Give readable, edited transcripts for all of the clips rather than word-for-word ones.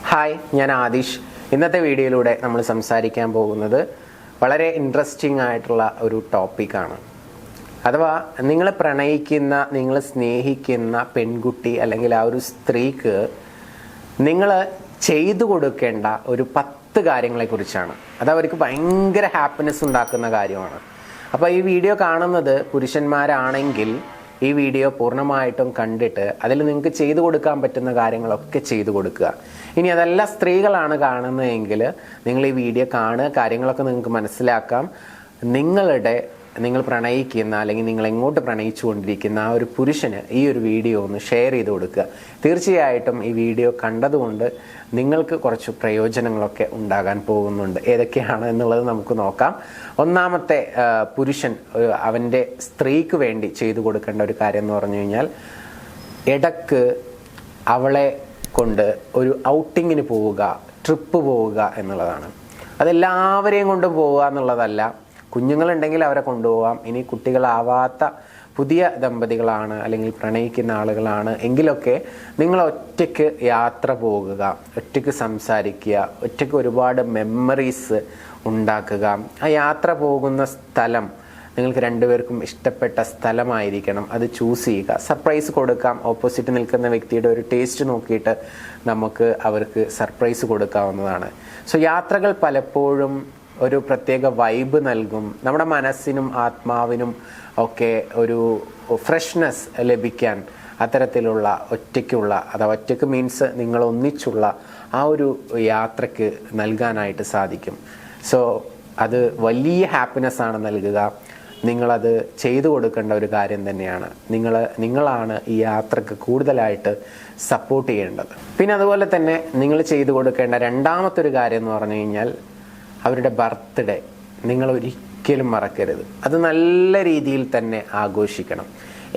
Hi, ഞാൻ ആദിഷ്. ഇന്നത്തെ വീഡിയോയിലൂടെ നമ്മൾ സംസാരിക്കാൻ പോകുന്നത് വളരെ ഇൻട്രസ്റ്റിംഗ് ആയിട്ടുള്ള ഒരു ടോപ്പിക്കാണ്. അഥവാ നിങ്ങൾ പ്രണയിക്കുന്ന, നിങ്ങൾ സ്നേഹിക്കുന്ന പെൺകുട്ടി അല്ലെങ്കിൽ ആ ഒരു സ്ത്രീക്ക് നിങ്ങൾ ചെയ്തു കൊടുക്കേണ്ട ഒരു 10 കാര്യങ്ങളെക്കുറിച്ചാണ്. അത് അവർക്ക് ഭയങ്കര ഹാപ്പിനെസ് ഉണ്ടാക്കുന്ന കാര്യമാണ്. അപ്പോൾ ഈ വീഡിയോ കാണുന്നത് പുരുഷന്മാരാണെങ്കിൽ ഈ വീഡിയോ പൂർണ്ണമായിട്ടും കണ്ടിട്ട് അതിൽ നിങ്ങൾക്ക് ചെയ്തു കൊടുക്കാൻ പറ്റുന്ന കാര്യങ്ങളൊക്കെ ചെയ്തു കൊടുക്കുക. ഇനി അതല്ല സ്ത്രീകളാണ് കാണുന്നതെങ്കിൽ നിങ്ങൾ ഈ വീഡിയോ കാണുക, കാര്യങ്ങളൊക്കെ നിങ്ങൾക്ക് മനസ്സിലാക്കാം. നിങ്ങൾ പ്രണയിക്കുന്ന അല്ലെങ്കിൽ നിങ്ങൾ എങ്ങോട്ട് പ്രണയിച്ചു കൊണ്ടിരിക്കുന്ന ആ ഒരു പുരുഷന് ഈ ഒരു വീഡിയോ ഒന്ന് ഷെയർ ചെയ്ത് കൊടുക്കുക. തീർച്ചയായിട്ടും ഈ വീഡിയോ കണ്ടതുകൊണ്ട് നിങ്ങൾക്ക് കുറച്ച് പ്രയോജനങ്ങളൊക്കെ ഉണ്ടാകാൻ പോകുന്നുണ്ട്. ഏതൊക്കെയാണ് എന്നുള്ളത് നമുക്ക് നോക്കാം. ഒന്നാമത്തെ, പുരുഷൻ അവൻ്റെ സ്ത്രീക്ക് വേണ്ടി ചെയ്തു കൊടുക്കേണ്ട ഒരു കാര്യം എന്ന് പറഞ്ഞു കഴിഞ്ഞാൽ, ഇടക്ക് അവളെ കൊണ്ട് ഒരു ഔട്ടിങ്ങിന് പോവുക, ട്രിപ്പ് പോവുക എന്നുള്ളതാണ്. അതെല്ലാവരെയും കൊണ്ട് പോവുക എന്നുള്ളതല്ല. കുഞ്ഞുങ്ങളുണ്ടെങ്കിൽ അവരെ കൊണ്ടുപോകാം. ഇനി കുട്ടികളാവാത്ത പുതിയ ദമ്പതികളാണ് അല്ലെങ്കിൽ പ്രണയിക്കുന്ന ആളുകളാണ് എങ്കിലൊക്കെ നിങ്ങൾ ഒറ്റയ്ക്ക് യാത്ര പോകുക, ഒറ്റയ്ക്ക് സംസാരിക്കുക, ഒറ്റയ്ക്ക് ഒരുപാട് മെമ്മറീസ് ഉണ്ടാക്കുക. ആ യാത്ര പോകുന്ന സ്ഥലം നിങ്ങൾക്ക് രണ്ടുപേർക്കും ഇഷ്ടപ്പെട്ട സ്ഥലമായിരിക്കണം. അത് ചൂസ് ചെയ്യുക. സർപ്രൈസ് കൊടുക്കാം. ഓപ്പോസിറ്റ് നിൽക്കുന്ന വ്യക്തിയുടെ ഒരു ടേസ്റ്റ് നോക്കിയിട്ട് നമുക്ക് അവർക്ക് സർപ്രൈസ് കൊടുക്കാവുന്നതാണ്. സോ യാത്രകൾ പലപ്പോഴും ഒരു പ്രത്യേക വൈബ് നൽകും. നമ്മുടെ മനസ്സിനും ആത്മാവിനും ഒക്കെ ഒരു ഫ്രഷ്നെസ് ലഭിക്കാൻ അത്തരത്തിലുള്ള ഒറ്റയ്ക്കുള്ള, അഥവാ ഒറ്റയ്ക്ക് മീൻസ് നിങ്ങൾ ഒന്നിച്ചുള്ള ആ ഒരു യാത്രയ്ക്ക് നൽകാനായിട്ട് സാധിക്കും. സോ അത് വലിയ ഹാപ്പിനെസ് ആണ് നൽകുക. നിങ്ങളത് ചെയ്തു കൊടുക്കേണ്ട ഒരു കാര്യം തന്നെയാണ്. നിങ്ങളാണ് ഈ യാത്രക്ക് കൂടുതലായിട്ട് സപ്പോർട്ട് ചെയ്യേണ്ടത്. പിന്നെ അതുപോലെ തന്നെ നിങ്ങൾ ചെയ്തു കൊടുക്കേണ്ട രണ്ടാമത്തെ ഒരു കാര്യം എന്ന് പറഞ്ഞു കഴിഞ്ഞാൽ, അവരുടെ ബർത്ത്ഡേ നിങ്ങൾ ഒരിക്കലും മറക്കരുത്. അത് നല്ല രീതിയിൽ തന്നെ ആഘോഷിക്കണം.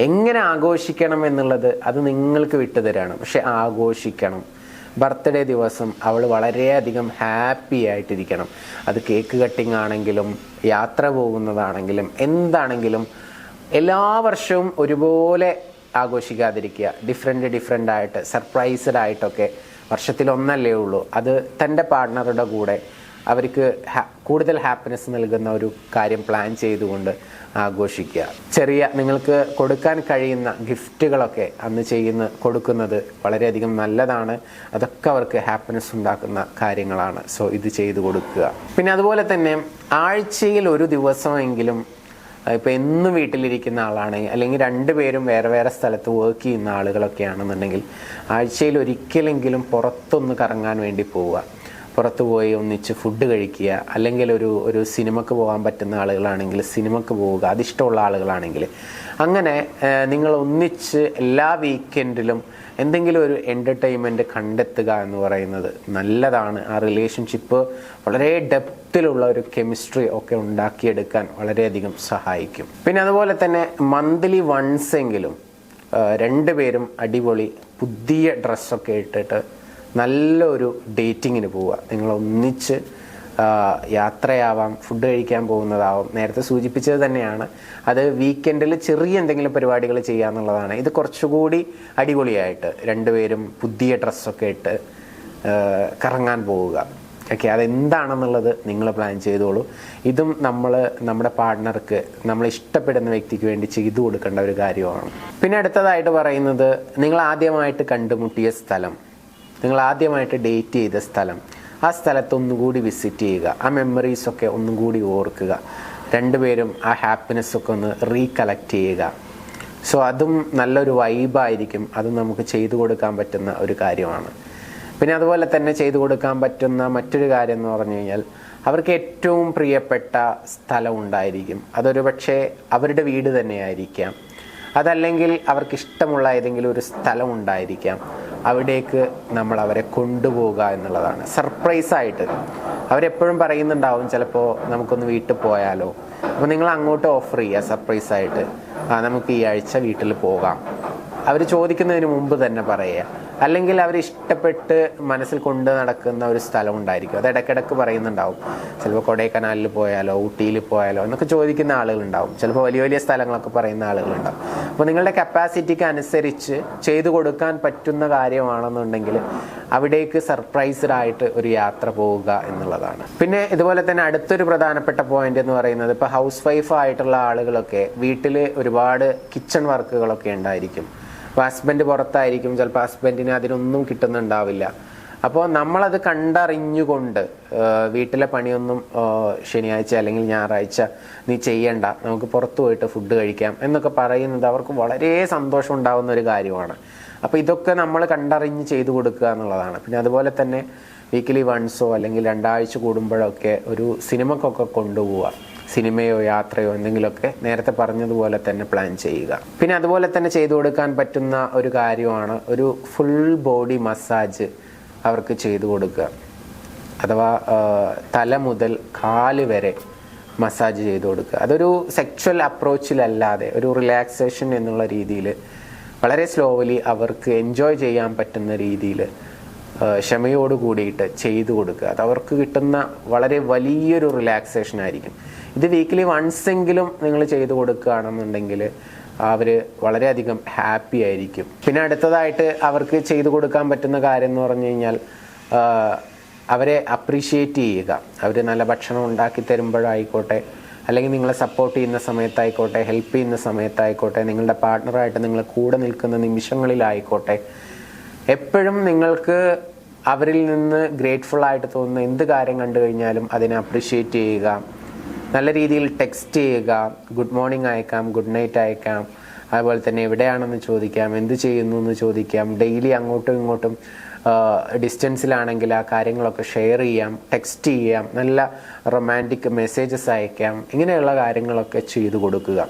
എങ്ങനെ ആഘോഷിക്കണം എന്നുള്ളത് അത് നിങ്ങൾക്ക് വിട്ടുതരാണ്. പക്ഷെ ആഘോഷിക്കണം. ബർത്ത്ഡേ ദിവസം അവൾ വളരെയധികം ഹാപ്പി ആയിട്ടിരിക്കണം. അത് കേക്ക് കട്ടിങ് ആണെങ്കിലും യാത്ര പോകുന്നതാണെങ്കിലും എന്താണെങ്കിലും എല്ലാ വർഷവും ഒരുപോലെ ആഘോഷിക്കാതിരിക്കുക. ഡിഫറെൻ്റ് ആയിട്ട്, സർപ്രൈസ്ഡ് ആയിട്ടൊക്കെ വർഷത്തിലൊന്നല്ലേ ഉള്ളൂ. അത് തൻ്റെ പാർട്ട്ണറുടെ കൂടെ അവർക്ക് കൂടുതൽ ഹാപ്പിനെസ് നൽകുന്ന ഒരു കാര്യം പ്ലാൻ ചെയ്തുകൊണ്ട് ആഘോഷിക്കുക. ചെറിയ നിങ്ങൾക്ക് കൊടുക്കാൻ കഴിയുന്ന ഗിഫ്റ്റുകളൊക്കെ അന്ന് കൊടുക്കുന്നത് വളരെയധികം നല്ലതാണ്. അതൊക്കെ അവർക്ക് ഹാപ്പിനെസ് ഉണ്ടാക്കുന്ന കാര്യങ്ങളാണ്. സോ ഇത് ചെയ്തു കൊടുക്കുക. പിന്നെ അതുപോലെ തന്നെ ആഴ്ചയിൽ ഒരു ദിവസമെങ്കിലും, ഇപ്പോൾ എന്നും വീട്ടിലിരിക്കുന്ന ആളാണെങ്കിൽ അല്ലെങ്കിൽ രണ്ടുപേരും വേറെ സ്ഥലത്ത് വർക്ക് ചെയ്യുന്ന ആളുകളൊക്കെ ആണെന്നുണ്ടെങ്കിൽ ആഴ്ചയിൽ ഒരിക്കലെങ്കിലും പുറത്തൊന്ന് കറങ്ങാൻ വേണ്ടി പോവുക. പുറത്തു പോയി ഒന്നിച്ച് ഫുഡ് കഴിക്കുക. അല്ലെങ്കിൽ ഒരു സിനിമക്ക് പോകാൻ പറ്റുന്ന ആളുകളാണെങ്കിൽ സിനിമക്ക് പോവുക. അതിഷ്ടമുള്ള ആളുകളാണെങ്കിൽ അങ്ങനെ നിങ്ങൾ ഒന്നിച്ച് എല്ലാ വീക്കെൻഡിലും എന്തെങ്കിലും ഒരു എൻ്റർടൈൻമെൻറ്റ് കണ്ടെത്തുക എന്ന് പറയുന്നത് നല്ലതാണ്. ആ റിലേഷൻഷിപ്പ് വളരെ ഡെപ്തിലുള്ള ഒരു കെമിസ്ട്രി ഒക്കെ ഉണ്ടാക്കിയെടുക്കാൻ വളരെയധികം സഹായിക്കും. പിന്നെ അതുപോലെ തന്നെ മന്ത്ലി വൺസ് എങ്കിലും രണ്ടുപേരും അടിപൊളി പുതിയ ഡ്രസ്സൊക്കെ ഇട്ടിട്ട് നല്ലൊരു ഡേറ്റിങ്ങിന് പോവുക. നിങ്ങൾ ഒന്നിച്ച് യാത്രയാവാം, ഫുഡ് കഴിക്കാൻ പോകുന്നതാവാം. നേരത്തെ സൂചിപ്പിച്ചത് തന്നെയാണ്. അത് വീക്കെൻഡിൽ ചെറിയ എന്തെങ്കിലും പരിപാടികൾ ചെയ്യാന്നുള്ളതാണ്. ഇത് കുറച്ചുകൂടി അടിപൊളിയായിട്ട് രണ്ടുപേരും പുതിയ ഡ്രസ്സൊക്കെ ഇട്ട് കറങ്ങാൻ പോവുക. ഓക്കെ, അതെന്താണെന്നുള്ളത് നിങ്ങൾ പ്ലാൻ ചെയ്തോളൂ. ഇതും നമ്മുടെ പാർട്ട്ണർക്ക്, നമ്മൾ ഇഷ്ടപ്പെടുന്ന വ്യക്തിക്ക് വേണ്ടി ചെയ്തു കൊടുക്കേണ്ട ഒരു കാര്യമാണ്. പിന്നെ അടുത്തതായിട്ട് പറയുന്നത്, നിങ്ങൾ ആദ്യമായിട്ട് കണ്ടുമുട്ടിയ സ്ഥലം, നിങ്ങൾ ആദ്യമായിട്ട് ഡേറ്റ് ചെയ്ത സ്ഥലം, ആ സ്ഥലത്ത് ഒന്നുകൂടി വിസിറ്റ് ചെയ്യുക. ആ മെമ്മറീസൊക്കെ ഒന്നും കൂടി ഓർക്കുക. രണ്ടുപേരും ആ ഹാപ്പിനെസ്സൊക്കെ ഒന്ന് റീകളക്ട് ചെയ്യുക. സോ അതും നല്ലൊരു വൈബായിരിക്കും. അതും നമുക്ക് ചെയ്തു കൊടുക്കാൻ പറ്റുന്ന ഒരു കാര്യമാണ്. പിന്നെ അതുപോലെ തന്നെ ചെയ്തു കൊടുക്കാൻ പറ്റുന്ന മറ്റൊരു കാര്യം എന്ന് പറഞ്ഞു കഴിഞ്ഞാൽ, അവർക്ക് ഏറ്റവും പ്രിയപ്പെട്ട സ്ഥലം ഉണ്ടായിരിക്കും. അതൊരു പക്ഷേ അവരുടെ വീട് തന്നെയായിരിക്കാം. അതല്ലെങ്കിൽ അവർക്കിഷ്ടമുള്ള ഏതെങ്കിലും ഒരു സ്ഥലം ഉണ്ടായിരിക്കാം. അവിടേക്ക് നമ്മൾ അവരെ കൊണ്ടുപോകുക എന്നുള്ളതാണ്. സർപ്രൈസായിട്ട് അവരെപ്പോഴും പറയുന്നുണ്ടാവും, ചിലപ്പോൾ നമുക്കൊന്ന് വീട്ടിൽ പോയാലോ. അപ്പോൾ നിങ്ങൾ അങ്ങോട്ട് ഓഫർ ചെയ്യുക സർപ്രൈസായിട്ട്, നമുക്ക് ഈ ആഴ്ച വീട്ടിൽ പോകാം. അവർ ചോദിക്കുന്നതിന് മുമ്പ് തന്നെ പറയുക. അല്ലെങ്കിൽ അവർ ഇഷ്ടപ്പെട്ട് മനസ്സിൽ കൊണ്ട് നടക്കുന്ന ഒരു സ്ഥലം ഉണ്ടായിരിക്കും. അത് ഇടയ്ക്കിടയ്ക്ക് പറയുന്നുണ്ടാവും. ചിലപ്പോൾ കൊടൈക്കനാലിൽ പോയാലോ ഊട്ടിയിൽ പോയാലോ എന്നൊക്കെ ചോദിക്കുന്ന ആളുകളുണ്ടാവും. ചിലപ്പോൾ വലിയ വലിയ സ്ഥലങ്ങളൊക്കെ പറയുന്ന ആളുകളുണ്ടാവും. അപ്പോൾ നിങ്ങളുടെ കപ്പാസിറ്റിക്ക് അനുസരിച്ച് ചെയ്തു കൊടുക്കാൻ പറ്റുന്ന കാര്യമാണെന്നുണ്ടെങ്കിൽ അവിടേക്ക് സർപ്രൈസ്ഡ് ആയിട്ട് ഒരു യാത്ര പോവുക എന്നുള്ളതാണ്. പിന്നെ ഇതുപോലെ തന്നെ അടുത്തൊരു പ്രധാനപ്പെട്ട പോയിന്റ് എന്ന് പറയുന്നത്, ഇപ്പോൾ ഹൗസ് വൈഫ് ആയിട്ടുള്ള ആളുകളൊക്കെ വീട്ടിൽ ഒരുപാട് കിച്ചൺ വർക്കുകളൊക്കെ ഉണ്ടായിരിക്കും. അപ്പോൾ ഹസ്ബൻഡ് പുറത്തായിരിക്കും, ചിലപ്പോൾ ഹസ്ബൻഡിന് അതിനൊന്നും കിട്ടുന്നുണ്ടാവില്ല. അപ്പോൾ നമ്മളത് കണ്ടറിഞ്ഞുകൊണ്ട് വീട്ടിലെ പണിയൊന്നും ശനിയാഴ്ച അല്ലെങ്കിൽ ഞായറാഴ്ച നീ ചെയ്യണ്ട, നമുക്ക് പുറത്തു പോയിട്ട് ഫുഡ് കഴിക്കാം എന്നൊക്കെ പറയുന്നത് അവർക്ക് വളരെ സന്തോഷം ഉണ്ടാകുന്ന ഒരു കാര്യമാണ്. അപ്പോൾ ഇതൊക്കെ നമ്മൾ കണ്ടറിഞ്ഞ് ചെയ്തു കൊടുക്കുക എന്നുള്ളതാണ്. പിന്നെ അതുപോലെ തന്നെ വീക്കിലി വൺസോ അല്ലെങ്കിൽ 2 ആഴ്ച കൂടുമ്പോഴൊക്കെ ഒരു സിനിമക്കൊക്കെ കൊണ്ടുപോവുക, സിനിമയോ യാത്രയോ എന്തെങ്കിലുമൊക്കെ നേരത്തെ പറഞ്ഞതുപോലെ തന്നെ പ്ലാൻ ചെയ്യുക. പിന്നെ അതുപോലെ തന്നെ ചെയ്തു കൊടുക്കാൻ പറ്റുന്ന ഒരു കാര്യമാണ് ഒരു ഫുൾ ബോഡി മസാജ് അവർക്ക് ചെയ്തു കൊടുക്കുക. അഥവാ തല മുതൽ കാല് വരെ മസാജ് ചെയ്തു കൊടുക്കുക. അതൊരു സെക്ച്വൽ അപ്രോച്ചിലല്ലാതെ ഒരു റിലാക്സേഷൻ എന്നുള്ള രീതിയിൽ വളരെ സ്ലോലി അവർക്ക് എൻജോയ് ചെയ്യാൻ പറ്റുന്ന രീതിയിൽ ക്ഷമയോട് കൂടിയിട്ട് ചെയ്തു കൊടുക്കുക. അത് അവർക്ക് കിട്ടുന്ന വളരെ വലിയൊരു റിലാക്സേഷൻ ആയിരിക്കും. ഇത് വീക്കിലി വൺസെങ്കിലും നിങ്ങൾ ചെയ്തു കൊടുക്കുകയാണെന്നുണ്ടെങ്കിൽ അവർ വളരെയധികം ഹാപ്പി ആയിരിക്കും. പിന്നെ അടുത്തതായിട്ട് അവർക്ക് ചെയ്തു കൊടുക്കാൻ പറ്റുന്ന കാര്യം എന്ന് പറഞ്ഞു കഴിഞ്ഞാൽ അവരെ അപ്രീഷിയേറ്റ് ചെയ്യുക. അവർ നല്ല ഭക്ഷണം ഉണ്ടാക്കി തരുമ്പോഴായിക്കോട്ടെ, അല്ലെങ്കിൽ നിങ്ങളെ സപ്പോർട്ട് ചെയ്യുന്ന സമയത്തായിക്കോട്ടെ, ഹെൽപ്പ് ചെയ്യുന്ന സമയത്തായിക്കോട്ടെ, നിങ്ങളുടെ പാർട്ട്ണറായിട്ട് നിങ്ങൾ കൂടെ നിൽക്കുന്ന നിമിഷങ്ങളിലായിക്കോട്ടെ, എപ്പോഴും നിങ്ങൾക്ക് അവരിൽ നിന്ന് ഗ്രേറ്റ്ഫുൾ ആയിട്ട് തോന്നുന്ന എന്ത് കാര്യം കണ്ടു കഴിഞ്ഞാലും അതിനെ അപ്രീഷിയേറ്റ് ചെയ്യുക. നല്ല രീതിയിൽ ടെക്സ്റ്റ് ചെയ്യുക, ഗുഡ് മോർണിംഗ് അയക്കാം, ഗുഡ് നൈറ്റ് അയക്കാം, അതുപോലെ തന്നെ എവിടെയാണെന്ന് ചോദിക്കാം, എന്ത് ചെയ്യുന്നു എന്ന് ചോദിക്കാം. ഡെയിലി അങ്ങോട്ടും ഇങ്ങോട്ടും ഡിസ്റ്റൻസിലാണെങ്കിൽ ആ കാര്യങ്ങളൊക്കെ ഷെയർ ചെയ്യാം, ടെക്സ്റ്റ് ചെയ്യാം, നല്ല റൊമാൻറ്റിക് മെസ്സേജസ് അയക്കാം. ഇങ്ങനെയുള്ള കാര്യങ്ങളൊക്കെ ചെയ്തു കൊടുക്കുക.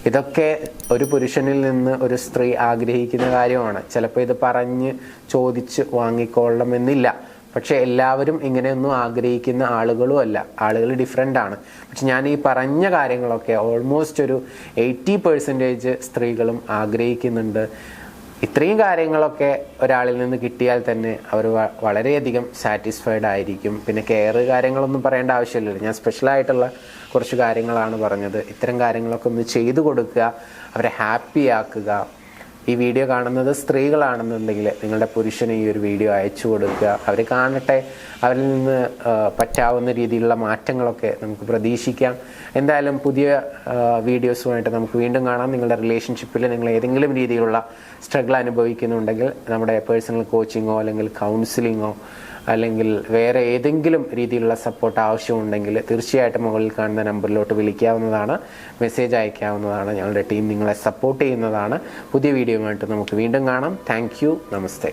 ഇതൊക്കെ ഒരു പുരുഷനിൽ നിന്ന് ഒരു സ്ത്രീ ആഗ്രഹിക്കുന്ന കാര്യമാണ്. ചിലപ്പോൾ ഇത് പറഞ്ഞ് ചോദിച്ച് വാങ്ങിക്കൊള്ളണമെന്നില്ല. പക്ഷെ എല്ലാവരും ഇങ്ങനെയൊന്നും ആഗ്രഹിക്കുന്ന ആളുകളും അല്ല, ആളുകൾ ഡിഫറെൻ്റ് ആണ്. പക്ഷെ ഞാൻ ഈ പറഞ്ഞ കാര്യങ്ങളൊക്കെ ഓൾമോസ്റ്റ് ഒരു 80% സ്ത്രീകളും ആഗ്രഹിക്കുന്നുണ്ട്. ഇത്രയും കാര്യങ്ങളൊക്കെ ഒരാളിൽ നിന്ന് കിട്ടിയാൽ തന്നെ അവർ വളരെയധികം സാറ്റിസ്ഫൈഡ് ആയിരിക്കും. പിന്നെ കെയർ കാര്യങ്ങളൊന്നും പറയേണ്ട ആവശ്യമില്ലല്ലോ, ഞാൻ സ്പെഷ്യലായിട്ടുള്ള കുറച്ച് കാര്യങ്ങളാണ് പറഞ്ഞത്. ഇത്തരം കാര്യങ്ങളൊക്കെ ഒന്ന് ചെയ്തു കൊടുക്കുക, അവരെ ഹാപ്പി ആക്കുക. ഈ വീഡിയോ കാണുന്നത് സ്ത്രീകളാണെന്നുണ്ടെങ്കിൽ നിങ്ങളുടെ പുരുഷന് ഈ ഒരു വീഡിയോ അയച്ചു കൊടുക്കുക, അവർ കാണട്ടെ. അവരിൽ നിന്ന് പറ്റാവുന്ന രീതിയിലുള്ള മാറ്റങ്ങളൊക്കെ നമുക്ക് പ്രതീക്ഷിക്കാം. എന്തായാലും പുതിയ വീഡിയോസുമായിട്ട് നമുക്ക് വീണ്ടും കാണാം. നിങ്ങളുടെ റിലേഷൻഷിപ്പിൽ നിങ്ങൾ ഏതെങ്കിലും രീതിയിലുള്ള സ്ട്രഗിൾ അനുഭവിക്കുന്നുണ്ടെങ്കിൽ നമ്മുടെ പേഴ്സണൽ കോച്ചിങ്ങോ അല്ലെങ്കിൽ കൗൺസിലിങ്ങോ അല്ലെങ്കിൽ വേറെ ഏതെങ്കിലും രീതിയിലുള്ള സപ്പോർട്ട് ആവശ്യമുണ്ടെങ്കിൽ തീർച്ചയായിട്ടും മുകളിൽ കാണുന്ന നമ്പറിലോട്ട് വിളിക്കാവുന്നതാണ്, മെസ്സേജ് അയക്കാവുന്നതാണ്. ഞങ്ങളുടെ ടീം നിങ്ങളെ സപ്പോർട്ട് ചെയ്യുന്നതാണ്. പുതിയ വീഡിയോയുമായിട്ട് നമുക്ക് വീണ്ടും കാണാം. Thank you. നമസ്തേ.